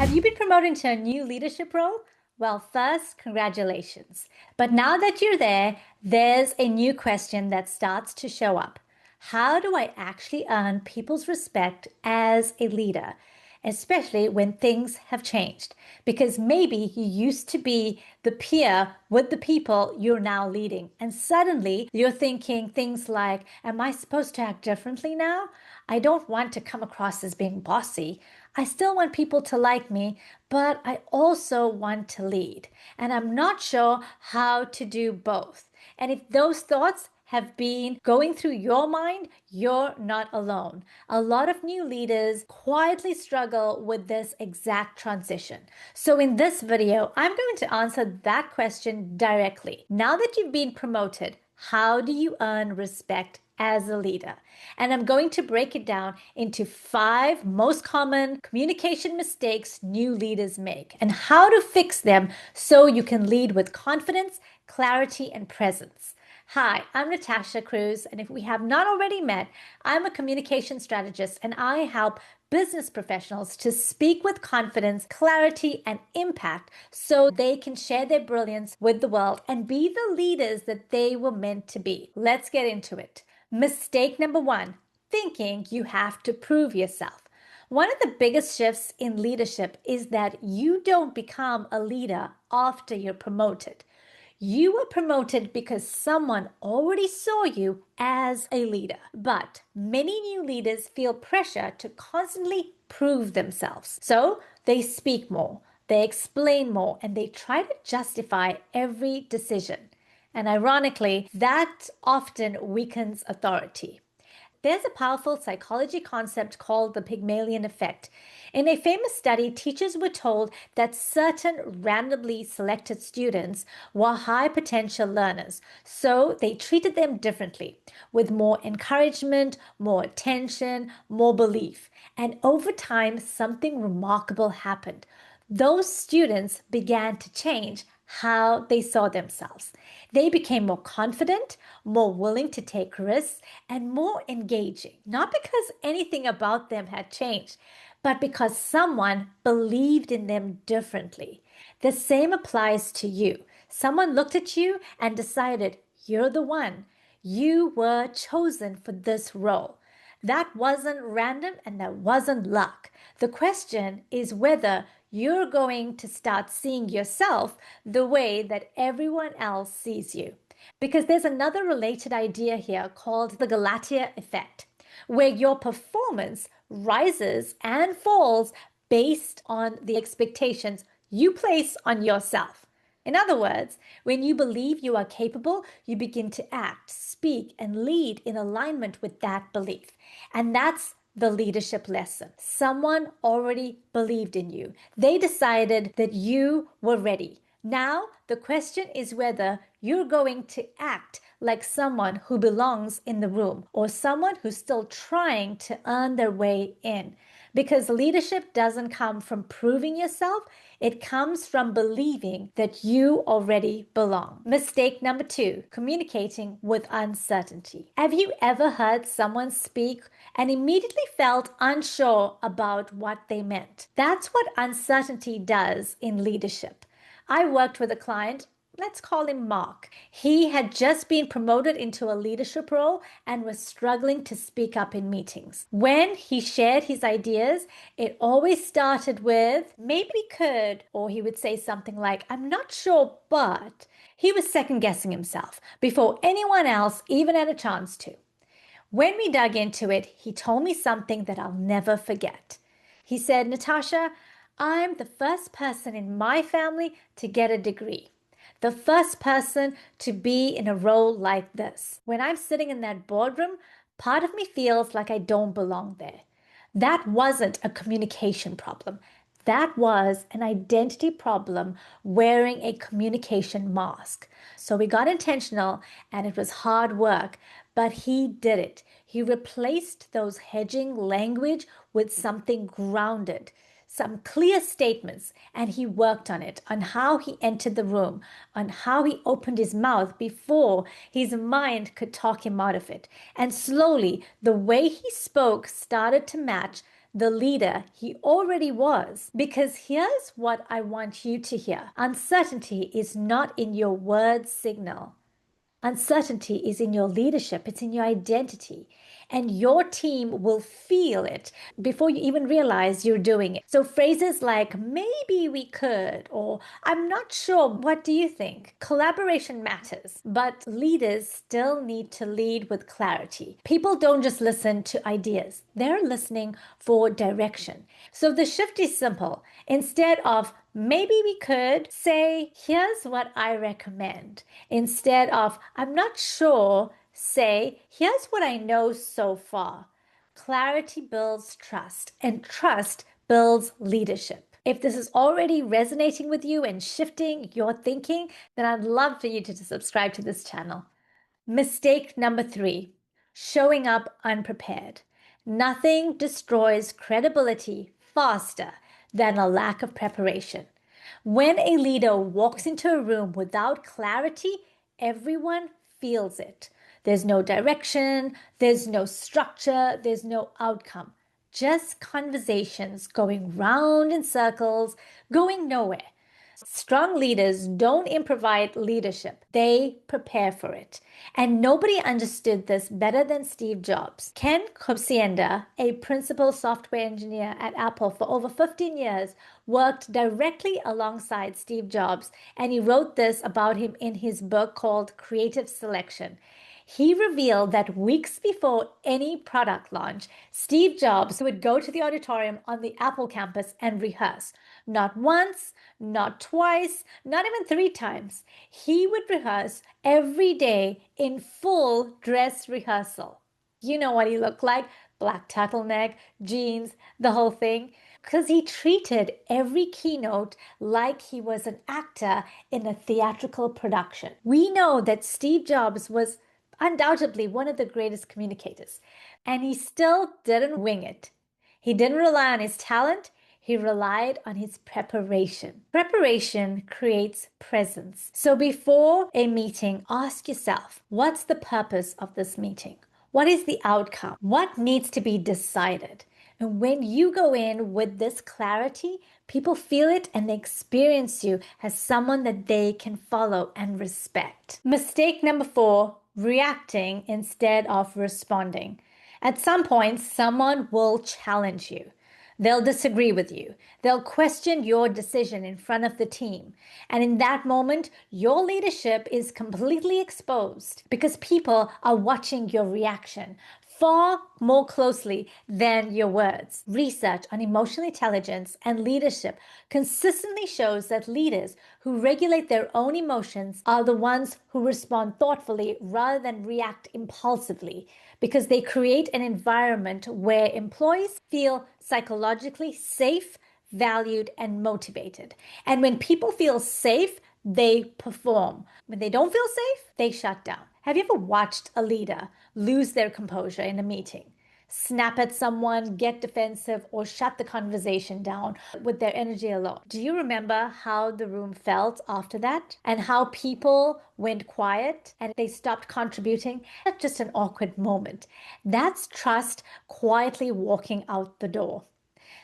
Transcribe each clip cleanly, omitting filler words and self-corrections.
Have you been promoted to a new leadership role? Well, first, congratulations. But now that you're there, there's a new question that starts to show up. How do I actually earn people's respect as a leader? Especially when things have changed. Because maybe you used to be the peer with the people you're now leading. And suddenly you're thinking things like, am I supposed to act differently now? I don't want to come across as being bossy. I still want people to like me, but I also want to lead. And I'm not sure how to do both. And if those thoughts have been going through your mind, you're not alone. A lot of new leaders quietly struggle with this exact transition. So in this video, I'm going to answer that question directly. Now that you've been promoted, how do you earn respect as a leader? And I'm going to break it down into 5 most common communication mistakes new leaders make and how to fix them so you can lead with confidence, clarity, and presence. Hi, I'm Natasha Cruz, and if we have not already met, I'm a communication strategist and I help business professionals to speak with confidence, clarity, and impact so they can share their brilliance with the world and be the leaders that they were meant to be. Let's get into it. Mistake number 1, thinking you have to prove yourself. One of the biggest shifts in leadership is that you don't become a leader after you're promoted. You were promoted because someone already saw you as a leader. But many new leaders feel pressure to constantly prove themselves. So they speak more, they explain more, and they try to justify every decision. And ironically, that often weakens authority. There's a powerful psychology concept called the Pygmalion effect. In a famous study, teachers were told that certain randomly selected students were high potential learners, so they treated them differently, with more encouragement, more attention, more belief. And over time, something remarkable happened. Those students began to change how they saw themselves. They became more confident, more willing to take risks, and more engaging. Not because anything about them had changed, but because someone believed in them differently. The same applies to you. Someone looked at you and decided, you're the one. You were chosen for this role. That wasn't random and that wasn't luck. The question is whether you're going to start seeing yourself the way that everyone else sees you. Because there's another related idea here called the Galatea effect, where your performance rises and falls based on the expectations you place on yourself. In other words, when you believe you are capable, you begin to act, speak, and lead in alignment with that belief. And that's the leadership lesson. Someone already believed in you. They decided that you were ready. Now, the question is whether you're going to act like someone who belongs in the room or someone who's still trying to earn their way in. Because leadership doesn't come from proving yourself, it comes from believing that you already belong. Mistake number 2, communicating with uncertainty. Have you ever heard someone speak and immediately felt unsure about what they meant? That's what uncertainty does in leadership. I worked with a client. Let's call him Mark. He had just been promoted into a leadership role and was struggling to speak up in meetings. When he shared his ideas, it always started with, maybe we could, or he would say something like, I'm not sure, but he was second guessing himself before anyone else even had a chance to. When we dug into it, he told me something that I'll never forget. He said, Natasha, I'm the first person in my family to get a degree. The first person to be in a role like this. When I'm sitting in that boardroom, part of me feels like I don't belong there. That wasn't a communication problem. That was an identity problem wearing a communication mask. So we got intentional and it was hard work, but he did it. He replaced those hedging language with something grounded, some clear statements, and he worked on it, on how he entered the room, on how he opened his mouth before his mind could talk him out of it. And slowly, the way he spoke started to match the leader he already was. Because here's what I want you to hear. Uncertainty is not in your word signal. Uncertainty is in your leadership, it's in your identity, and your team will feel it before you even realize you're doing it. So phrases like, maybe we could, or I'm not sure, what do you think? Collaboration matters, but leaders still need to lead with clarity. People don't just listen to ideas, they're listening for direction. So the shift is simple. Instead of maybe we could, say, here's what I recommend. Instead of I'm not sure, say, here's what I know so far. Clarity builds trust, and trust builds leadership. If this is already resonating with you and shifting your thinking, then I'd love for you to subscribe to this channel. Mistake number 3, showing up unprepared. Nothing destroys credibility faster than a lack of preparation. When a leader walks into a room without clarity, everyone feels it. There's no direction, there's no structure, there's no outcome. Just conversations going round in circles, going nowhere. Strong leaders don't improvise leadership, they prepare for it. And nobody understood this better than Steve Jobs. Ken Kopsienda, a principal software engineer at Apple for over 15 years, worked directly alongside Steve Jobs, and he wrote this about him in his book called Creative Selection. He revealed that weeks before any product launch, Steve Jobs would go to the auditorium on the Apple campus and rehearse. Not once, not twice, not even 3 times. He would rehearse every day in full dress rehearsal. You know what he looked like? Black turtleneck, jeans, the whole thing. Because he treated every keynote like he was an actor in a theatrical production. We know that Steve Jobs was undoubtedly one of the greatest communicators, and he still didn't wing it. He didn't rely on his talent, he relied on his preparation. Preparation creates presence. So before a meeting, ask yourself, what's the purpose of this meeting? What is the outcome? What needs to be decided? And when you go in with this clarity, people feel it and they experience you as someone that they can follow and respect. Mistake number 4, reacting instead of responding. At some point, someone will challenge you. They'll disagree with you. They'll question your decision in front of the team. And in that moment, your leadership is completely exposed because people are watching your reaction far more closely than your words. Research on emotional intelligence and leadership consistently shows that leaders who regulate their own emotions are the ones who respond thoughtfully rather than react impulsively, because they create an environment where employees feel psychologically safe, valued, and motivated. And when people feel safe, they perform. When they don't feel safe, they shut down. Have you ever watched a leader lose their composure in a meeting? Snap at someone, get defensive, or shut the conversation down with their energy alone. Do you remember how the room felt after that? And how people went quiet and they stopped contributing? That's just an awkward moment. That's trust quietly walking out the door.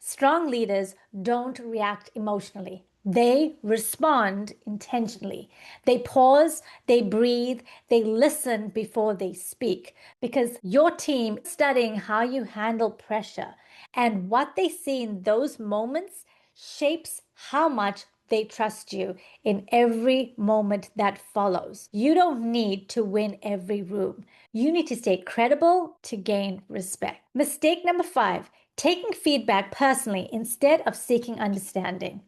Strong leaders don't react emotionally. They respond intentionally. They pause, they breathe, they listen before they speak, because your team is studying how you handle pressure, and what they see in those moments shapes how much they trust you in every moment that follows. You don't need to win every room. You need to stay credible to gain respect. Mistake number 5, taking feedback personally instead of seeking understanding.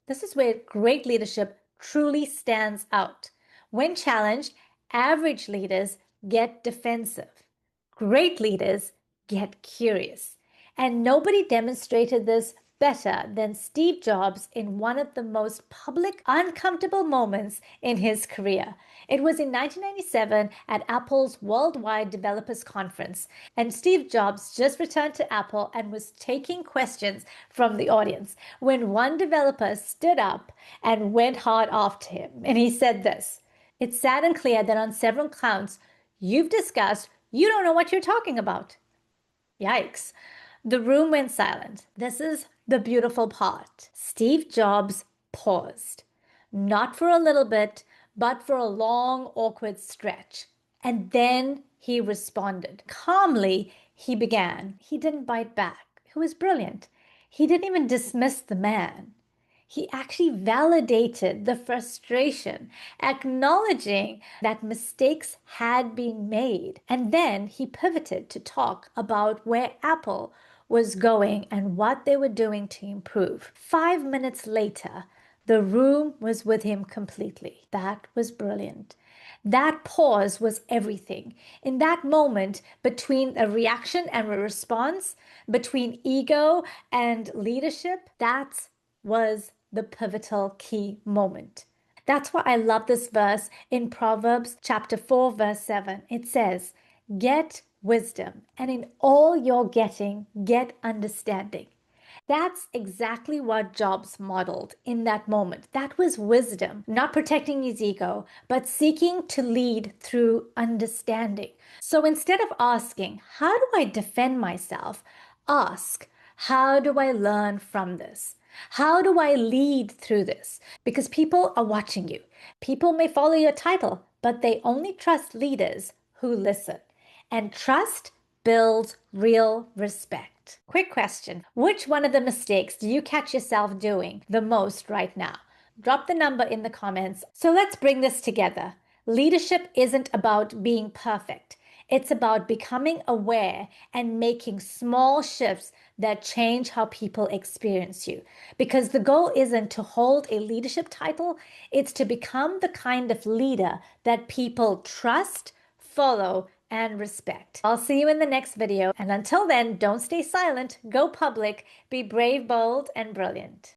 This is where great leadership truly stands out. When challenged, average leaders get defensive. Great leaders get curious. And nobody demonstrated this better than Steve Jobs in one of the most public, uncomfortable moments in his career. It was in 1997 at Apple's Worldwide Developers Conference, and Steve Jobs just returned to Apple and was taking questions from the audience when one developer stood up and went hard after him. And he said this: "It's sad and clear that on several counts you've discussed you don't know what you're talking about." Yikes. The room went silent. This is the beautiful part. Steve Jobs paused, not for a little bit, but for a long, awkward stretch. And then he responded. Calmly, he began. He didn't bite back. It was brilliant. He didn't even dismiss the man. He actually validated the frustration, acknowledging that mistakes had been made. And then he pivoted to talk about where Apple was going and what they were doing to improve. 5 minutes later, the room was with him completely. That was brilliant. That pause was everything. In that moment between a reaction and a response, between ego and leadership, that was the pivotal key moment. That's why I love this verse in Proverbs chapter 4, verse 7. It says, "Get wisdom, and in all you're getting, get understanding." That's exactly what Jobs modeled in that moment. That was wisdom, not protecting his ego, but seeking to lead through understanding. So instead of asking, how do I defend myself? Ask, how do I learn from this? How do I lead through this? Because people are watching you. People may follow your title, but they only trust leaders who listen. And trust builds real respect. Quick question. Which one of the mistakes do you catch yourself doing the most right now? Drop the number in the comments. So let's bring this together. Leadership isn't about being perfect. It's about becoming aware and making small shifts that change how people experience you. Because the goal isn't to hold a leadership title, it's to become the kind of leader that people trust, follow, and respect. I'll see you in the next video. And until then, don't stay silent, go public, be brave, bold, and brilliant.